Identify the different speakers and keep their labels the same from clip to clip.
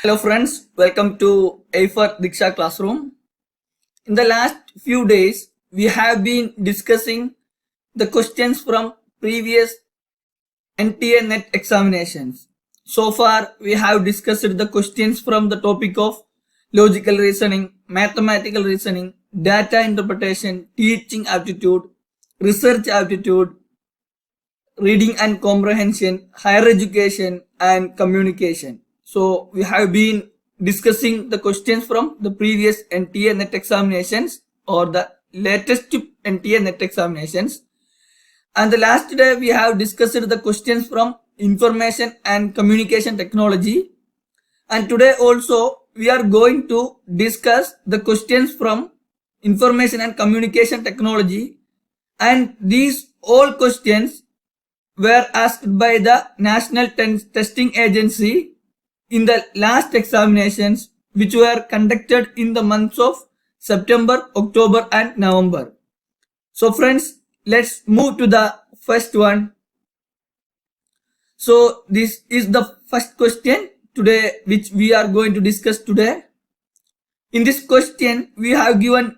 Speaker 1: Hello friends, welcome to AFER Diksha Classroom. In the last few days, we have been discussing the questions from previous NTA NET examinations. So far, we have discussed the questions from the topic of logical reasoning, mathematical reasoning, data interpretation, teaching aptitude, research aptitude, reading and comprehension, higher education, and communication. So we have been discussing the questions from the previous NTA NET examinations or the latest NTA NET examinations. And the last day we have discussed the questions from information and communication technology. And today also we are going to discuss the questions from information and communication technology. And these all questions were asked by the National Testing Agency in the last examinations which were conducted in the months of September, October and November. So friends, let's move to the first one. So this is the first question today which we are going to discuss today. In this question, we have given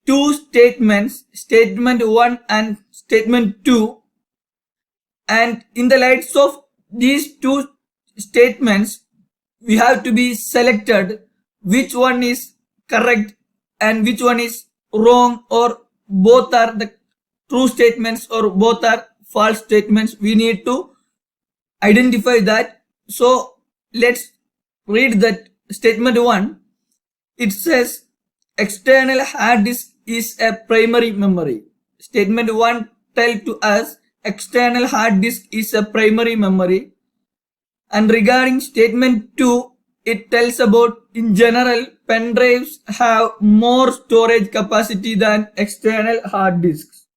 Speaker 1: two statements, statement 1 and statement 2. And in the lights of these two statements, we have to be selected which one is correct and which one is wrong, or both are the true statements or both are false statements. We need to identify that. So let's read that statement 1. It says external hard disk is a primary memory. Statement 1 tells to us external hard disk is a primary memory. And regarding statement 2, it tells about in general pen drives have more storage capacity than external hard disks.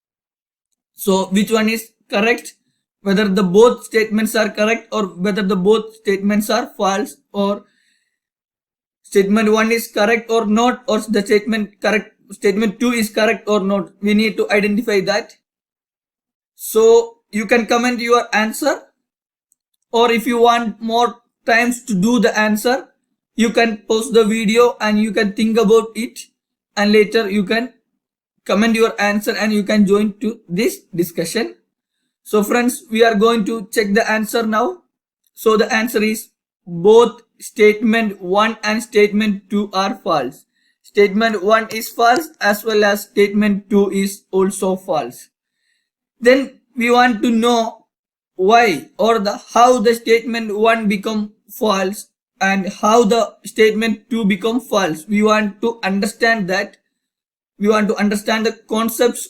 Speaker 1: So which one is correct? Whether the both statements are correct or whether the both statements are false, or statement 1 is correct or not, or the statement 2 is correct or not. We need to identify that. So you can comment your answer, or if you want more times to do the answer, you can pause the video and you can think about it, and later you can comment your answer and you can join to this discussion. So friends, we are going to check the answer now. So the answer is both statement 1 and statement 2 are false. Statement 1 is false as well as statement 2 is also false. Then we want to know why or how the statement 1 become false and how the statement 2 become false. We want to understand that. We want to understand the concepts,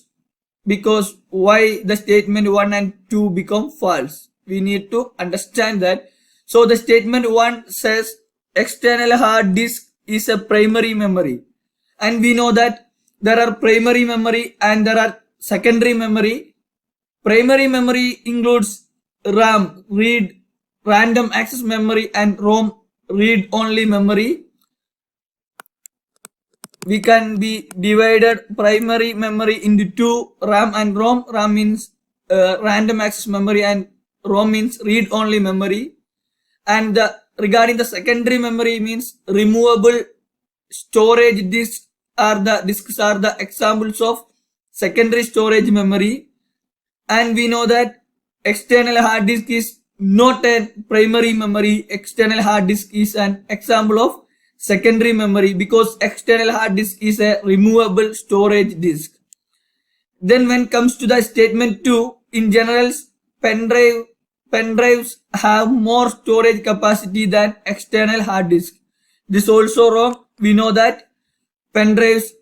Speaker 1: because why the statement 1 and 2 become false. We need to understand that. So the statement 1 says external hard disk is a primary memory. And we know that there are primary memory and there are secondary memory. Primary memory includes RAM, read random access memory, and ROM, read only memory. We can be divided primary memory into two, RAM and ROM. RAM means random access memory and ROM means read only memory. And regarding the secondary memory means removable storage disks are the examples of secondary storage memory. And we know that external hard disk is not a primary memory. External hard disk is an example of secondary memory, because external hard disk is a removable storage disk. Then when it comes to the statement 2, in general pen drives have more storage capacity than external hard disk. This is also wrong. We know that pen drives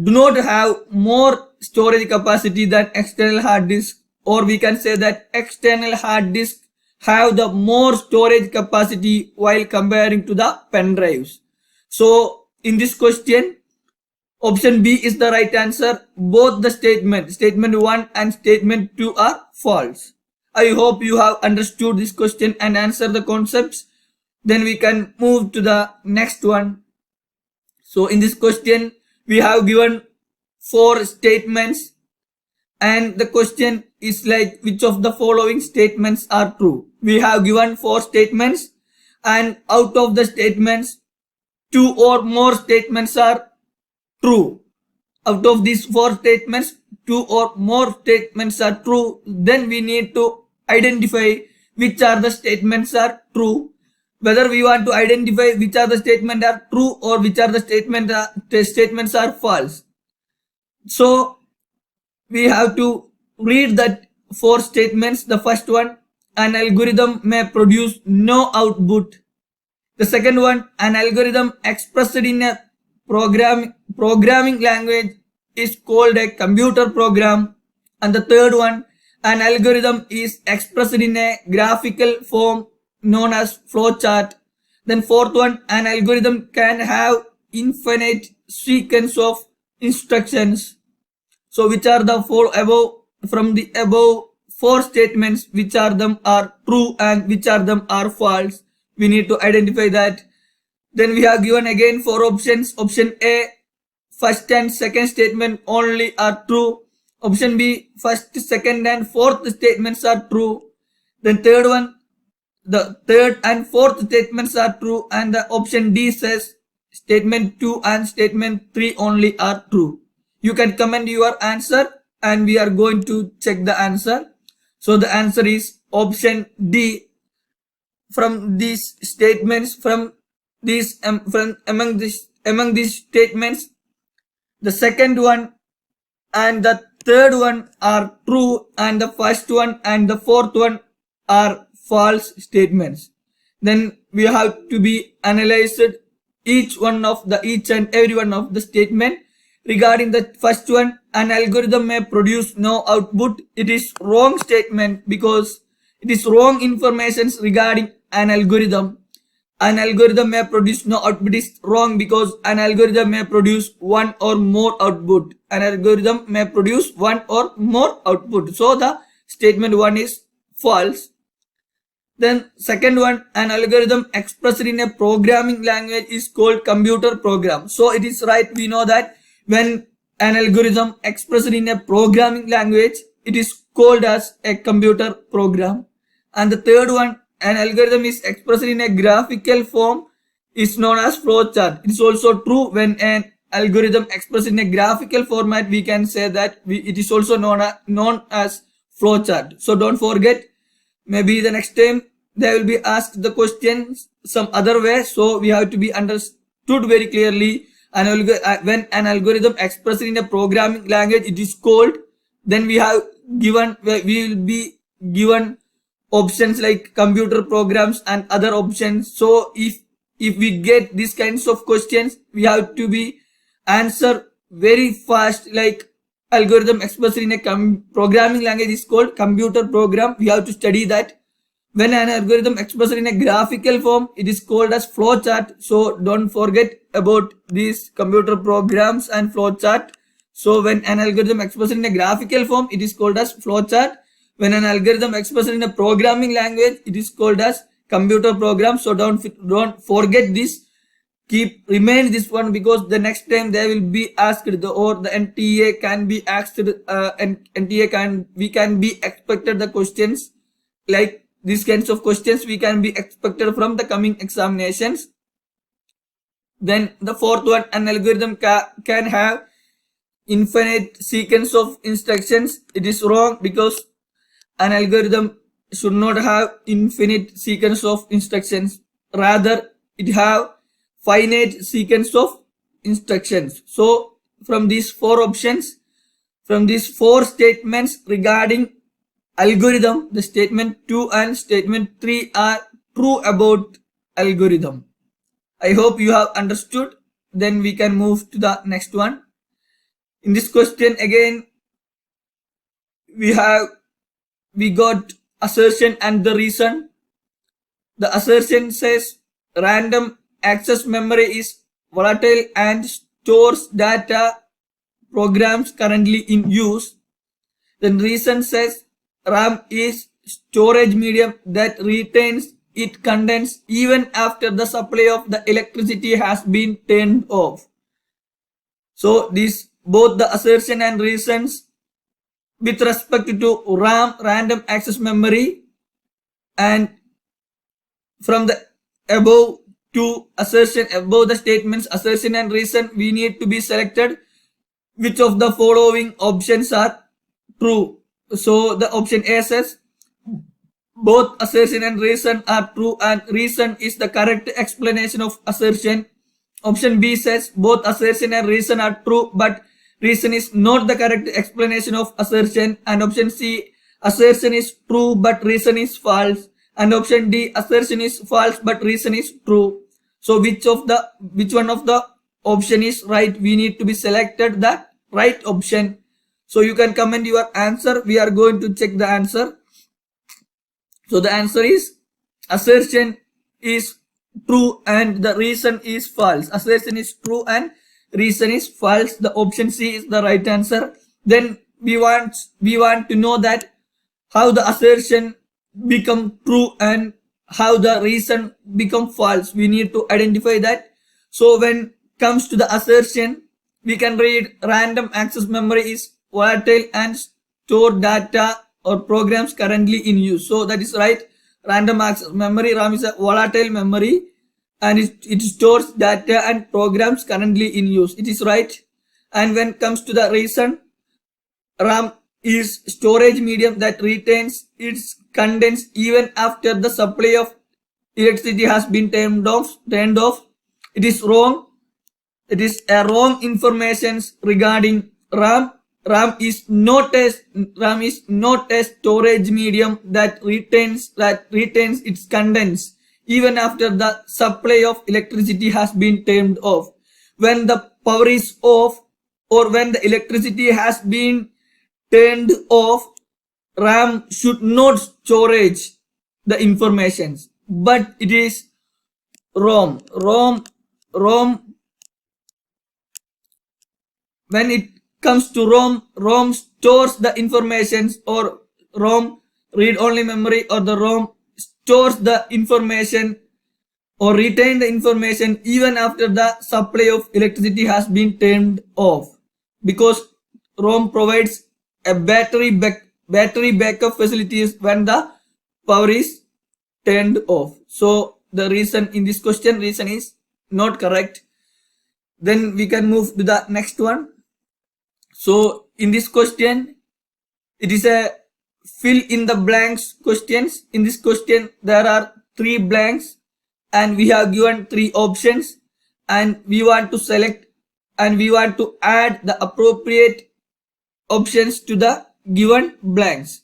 Speaker 1: do not have more storage capacity than external hard disk, or we can say that external hard disk have the more storage capacity while comparing to the pen drives. So in this question, option B is the right answer. Both the statement 1 and statement 2 are false. I hope you have understood this question and answered the concepts. Then we can move to the next one. So in this question, we have given 4 statements, and the question is like, which of the following statements are true? We have given 4 statements and out of the statements, 2 or more statements are true. Out of these 4 statements, 2 or more statements are true. Then we need to identify which are the statements are true. Whether we want to identify which are the statements are true or which are the statements are false. So we have to read that 4 statements. The first one, an algorithm may produce no output. The second one, an algorithm expressed in a programming language is called a computer program. And the third one, an algorithm is expressed in a graphical form known as flowchart. Then fourth one, an algorithm can have infinite sequence of instructions. So which are the 4 above, from the above 4 statements, which are them are true and which are them are false? We need to identify that. Then we have given again 4 options. Option A, first and second statement only are true. Option B, first, second and fourth statements are true. Then third one, the third and fourth statements are true. And the option D says statement 2 and statement 3 only are true. You can comment your answer and we are going to check the answer. So the answer is option D. From these statements, among these statements, the second one and the third one are true, and the first one and the fourth one are false statements. Then we have to be analyzed each and every one of the statement. Regarding the first one, an algorithm may produce no output. It is wrong statement because it is wrong information regarding an algorithm. An algorithm may produce no output is wrong because an algorithm may produce one or more output. An algorithm may produce one or more output. So the statement 1 is false. Then second one, an algorithm expressed in a programming language is called computer program. So it is right, we know that when an algorithm expressed in a programming language, it is called as a computer program. And the third one, an algorithm is expressed in a graphical form is known as flowchart. It is also true when an algorithm expressed in a graphical format, we can say that it is also known as flowchart. So don't forget, maybe the next time they will be asked the questions some other way. So we have to be understood very clearly. When an algorithm expressed in a programming language, it is called. Then we will be given options like computer programs and other options. So if we get these kinds of questions, we have to be answer very fast. Like algorithm expressed in a programming language is called computer program. We have to study that. When an algorithm expressed in a graphical form, it is called as flowchart. So don't forget about these computer programs and flowchart. So when an algorithm expressed in a graphical form, it is called as flowchart. When an algorithm expressed in a programming language, it is called as computer program. So don't forget this. Remain this one, because the next time they will be asked, or the NTA can be asked, we can be expected the questions like these kinds of questions we can be expected from the coming examinations. Then the fourth one, an algorithm can have infinite sequence of instructions. It is wrong because an algorithm should not have infinite sequence of instructions. Rather, it have finite sequence of instructions. So from these 4 options, from these 4 statements regarding algorithm, the statement 2 and statement 3 are true about algorithm. I hope you have understood. Then we can move to the next one. In this question again, we got assertion and the reason. The assertion says random access memory is volatile and stores data programs currently in use. Then reason says RAM is storage medium that retains its contents even after the supply of the electricity has been turned off. So these both the assertion and reasons with respect to RAM, random access memory, and from the above the statements assertion and reason, we need to be selected which of the following options are true. So the option A says both assertion and reason are true and reason is the correct explanation of assertion. Option B says both assertion and reason are true but reason is not the correct explanation of assertion. And option C, assertion is true but reason is false. And option D, assertion is false but reason is true. So which one of the option is right? We need to be selected the right option. So you can comment your answer. We are going to check the answer. So the answer is assertion is true and the reason is false. Assertion is true and reason is false. The option C is the right answer. Then we want to know that how the assertion become true and how the reason become false. We need to identify that. So when comes to the assertion, we can read random access memory is volatile and store data or programs currently in use. So that is right. Random access memory, RAM, is a volatile memory and it stores data and programs currently in use. It is right. And when it comes to the reason, RAM is storage medium that retains its contents even after the supply of electricity has been turned off. It is wrong. It is a wrong information regarding RAM. RAM is not a storage medium that retains its contents even after the supply of electricity has been turned off. When the power is off or when the electricity has been turned off, RAM should not storage the informations, but it is ROM. When it comes to ROM stores the informations, or ROM read-only memory, or the ROM stores the information or retain the information even after the supply of electricity has been turned off, because ROM provides a battery backup facilities when the power is turned off. So the reason in this question, reason is not correct. Then we can move to the next one. So in this question, it is a fill in the blanks questions. In this question, there are 3 blanks and we have given 3 options and we want to select and we want to add the appropriate options to the given blanks.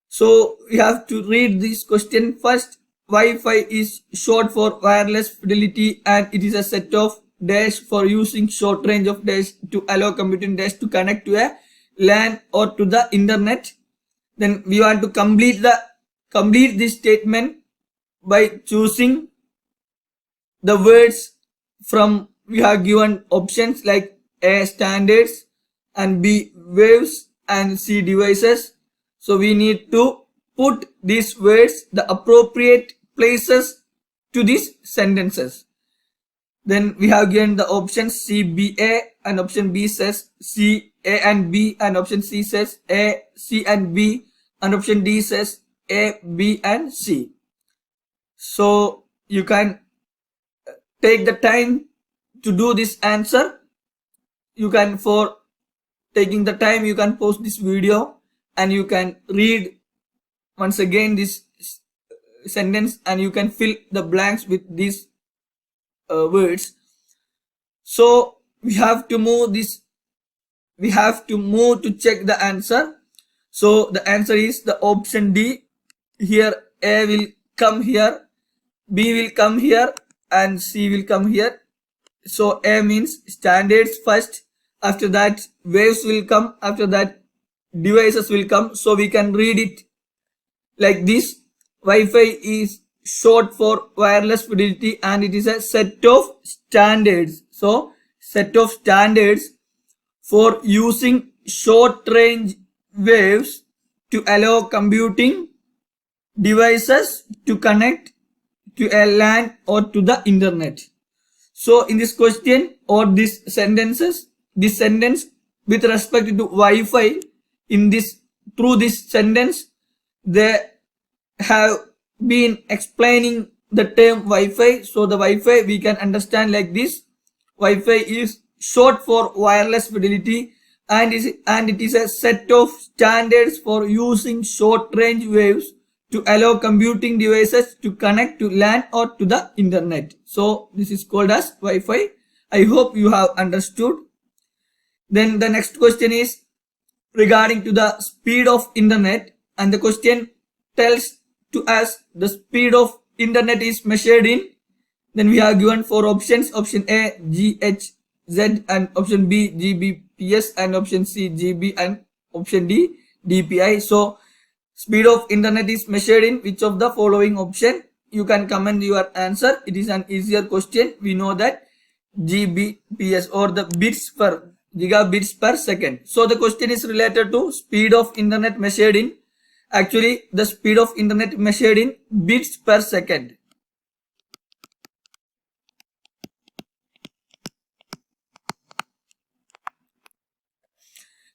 Speaker 1: So we have to read this question first. Wi-Fi is short for wireless fidelity and it is a set of dash for using short range of dash to allow computing dash to connect to a LAN or to the internet. Then we want to complete this statement by choosing the words from, we have given options like A, standards, and B, waves, and C, devices. So we need to put these words the appropriate places to these sentences. Then we have given the options C, B, A, and option B says C, A and B, and option C says A, C and B, and option D says A, B and C. So you can take the time to do this answer. You can, for taking the time, you can pause this video and you can read once again this sentence and you can fill the blanks with these words. So we have to move to check the answer. So the answer is the option D. Here A will come here, B will come here, and C will come here. So A means standards first, after that waves will come, after that devices will come. So we can read it like this. Wi-Fi is short for wireless fidelity and it is a set of standards. So set of standards for using short range waves to allow computing devices to connect to a LAN or to the internet. So in this question or this sentence with respect to Wi-Fi, through this sentence, they have been explaining the term Wi-Fi. So the Wi-Fi we can understand like this. Wi-Fi is short for wireless fidelity, and it is a set of standards for using short range waves to allow computing devices to connect to LAN or to the internet. So this is called as Wi-Fi. I hope you have understood. Then the next question is regarding to the speed of internet, and the question tells to us the speed of internet is measured in. Then we are given 4 options. Option A GHz, and option B Gbps, and option C GB, and option D DPI. So speed of internet is measured in which of the following option? You can comment your answer. It is an easier question. We know that Gbps, or the bits per gigabits per second. So the question is related to speed of internet measured in. Actually, the speed of internet measured in bits per second.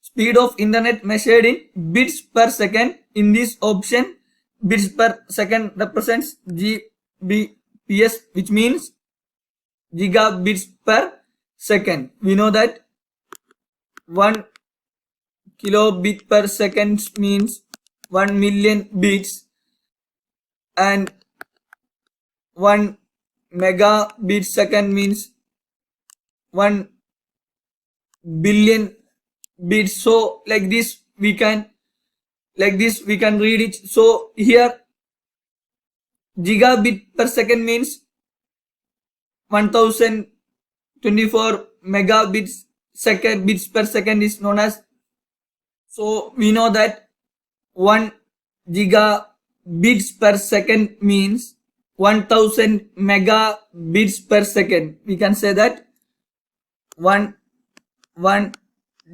Speaker 1: Speed of internet measured in bits per second. In this option, bits per second represents Gbps, which means gigabits per second. We know that 1 kilobit per second means 1 million bits, and 1 megabit second means 1 billion bits. So like this we can read it. So here gigabit per second means 1024 megabits second bits per second is known as. So we know that 1 gigabits per second means 1000 megabits per second. We can say that 1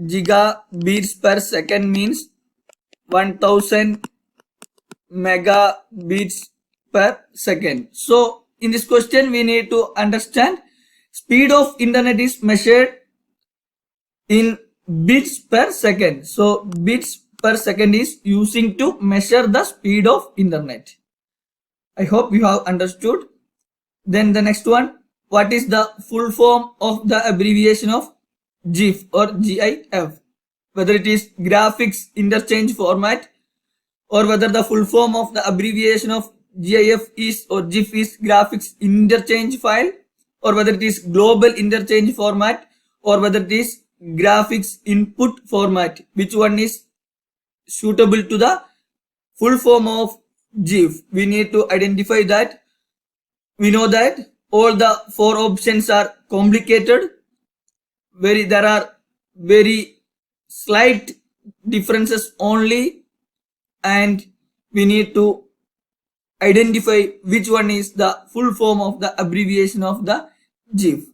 Speaker 1: gigabits per second means 1000 megabits per second. So in this question we need to understand speed of internet is measured in bits per second. So bits per second is using to measure the speed of internet. I hope you have understood. Then the next one, what is the full form of the abbreviation of GIF or GIF? Whether it is graphics interchange format, or whether the full form of the abbreviation of GIF is or GIF is graphics interchange file, or whether it is global interchange format, or whether it is graphics input format. Which one is suitable to the full form of GIF? We need to identify that. We know that all the 4 options are complicated. There are very slight differences only, and we need to identify which one is the full form of the abbreviation of the GIF.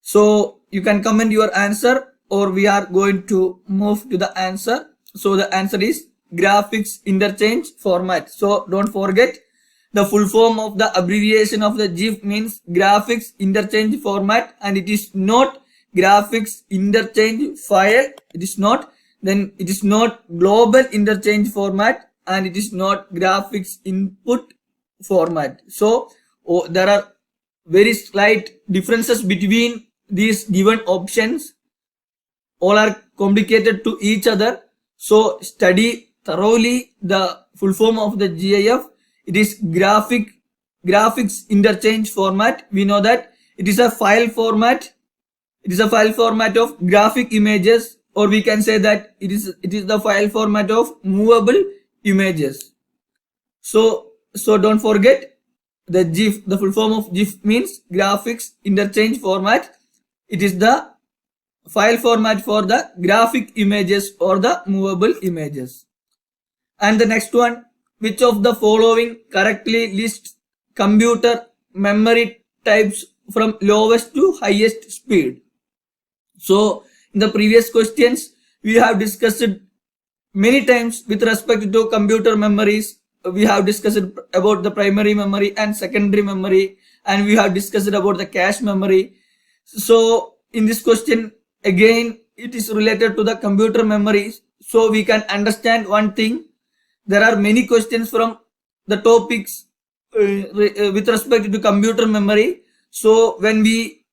Speaker 1: So you can comment your answer, or we are going to move to the answer. So the answer is graphics interchange format. So don't forget, the full form of the abbreviation of the GIF means graphics interchange format, and it is not graphics interchange file. It is not. Then it is not global interchange format, and it is not graphics input format. So there are very slight differences between these given options. All are complicated to each other. So study thoroughly the full form of the GIF. It is graphics interchange format. We know that it is a file format. It is a file format of graphic images, or we can say that it is the file format of movable images. So don't forget, the GIF, the full form of GIF means graphics interchange format. It is the file format for the graphic images or the movable images. And the next one, which of the following correctly lists computer memory types from lowest to highest speed? So in the previous questions we have discussed many times with respect to computer memories. We have discussed about the primary memory and secondary memory, and we have discussed about the cache memory. So in this question again it is related to the computer memories. So we can understand one thing, there are many questions from the topics with respect to computer memory. So when we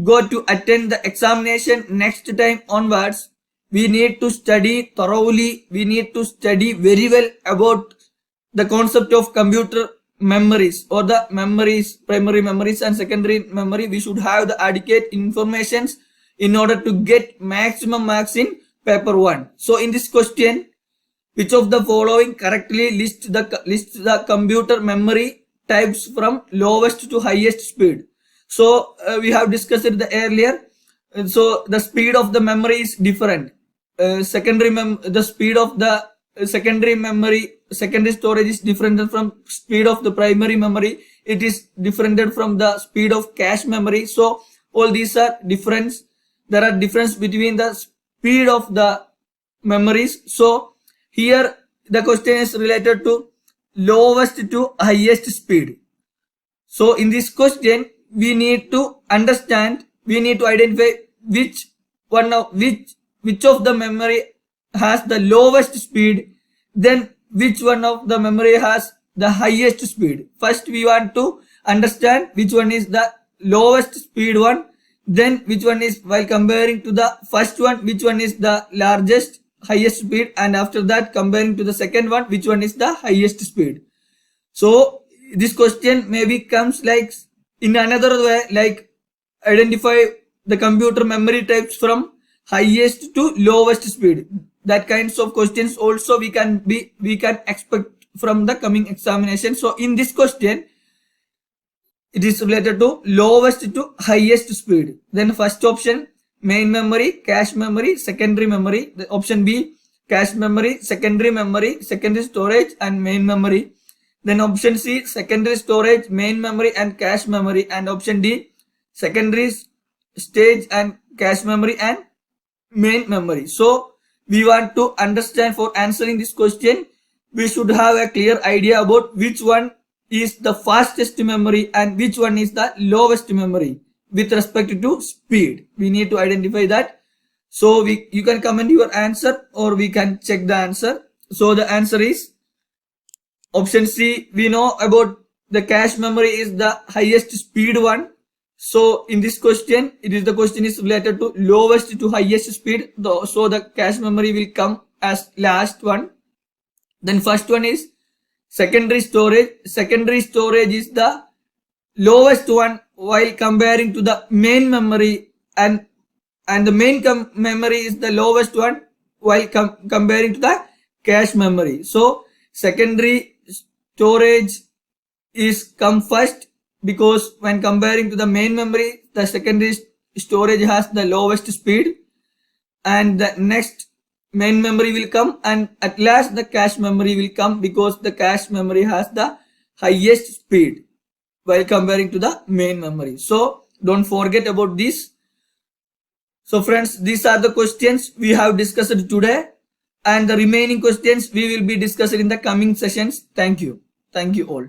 Speaker 1: go to attend the examination next time onwards, we need to study thoroughly. We need to study very well about the concept of computer memories, or the memories, primary memories and secondary memory. We should have the adequate informations in order to get maximum marks in paper 1. So in this question, which of the following correctly lists the computer memory types from lowest to highest speed? So we have discussed it earlier. So the speed of the memory is different. The speed of the secondary storage is different from speed of the primary memory. It is different from the speed of cache memory. So all these are difference. There are difference between the speed of the memories. So here the question is related to lowest to highest speed. So in this question, we need to understand, we need to identify which of the memory has the lowest speed, then which one of the memory has the highest speed. First we want to understand which one is the lowest speed one, then which one is, while comparing to the first one, which one is the largest highest speed, and after that comparing to the second one, which one is the highest speed. So this question maybe comes like in another way, like identify the computer memory types from highest to lowest speed. That kinds of questions also we can expect from the coming examination. So in this question, it is related to lowest to highest speed. Then first option, main memory, cache memory, secondary memory. The option B, cache memory, secondary storage and main memory. Then option C, secondary storage, main memory and cache memory. And option D, secondary stage and cache memory and main memory. So we want to understand, for answering this question, we should have a clear idea about which one is the fastest memory and which one is the lowest memory with respect to speed. We need to identify that. So you can comment your answer or we can check the answer. So the answer is option C. We know about the cache memory is the highest speed one. So in this question, the question is related to lowest to highest speed. So the cache memory will come as last one. Then first one is secondary storage. Secondary storage is the lowest one while comparing to the main memory, and the main memory is the lowest one while comparing to the cache memory. So secondary storage is come first, because when comparing to the main memory, the secondary storage has the lowest speed, and the next main memory will come, and at last the cache memory will come, because the cache memory has the highest speed while comparing to the main memory. So don't forget about this. So friends, these are the questions we have discussed today, and the remaining questions we will be discussing in the coming sessions. Thank you all.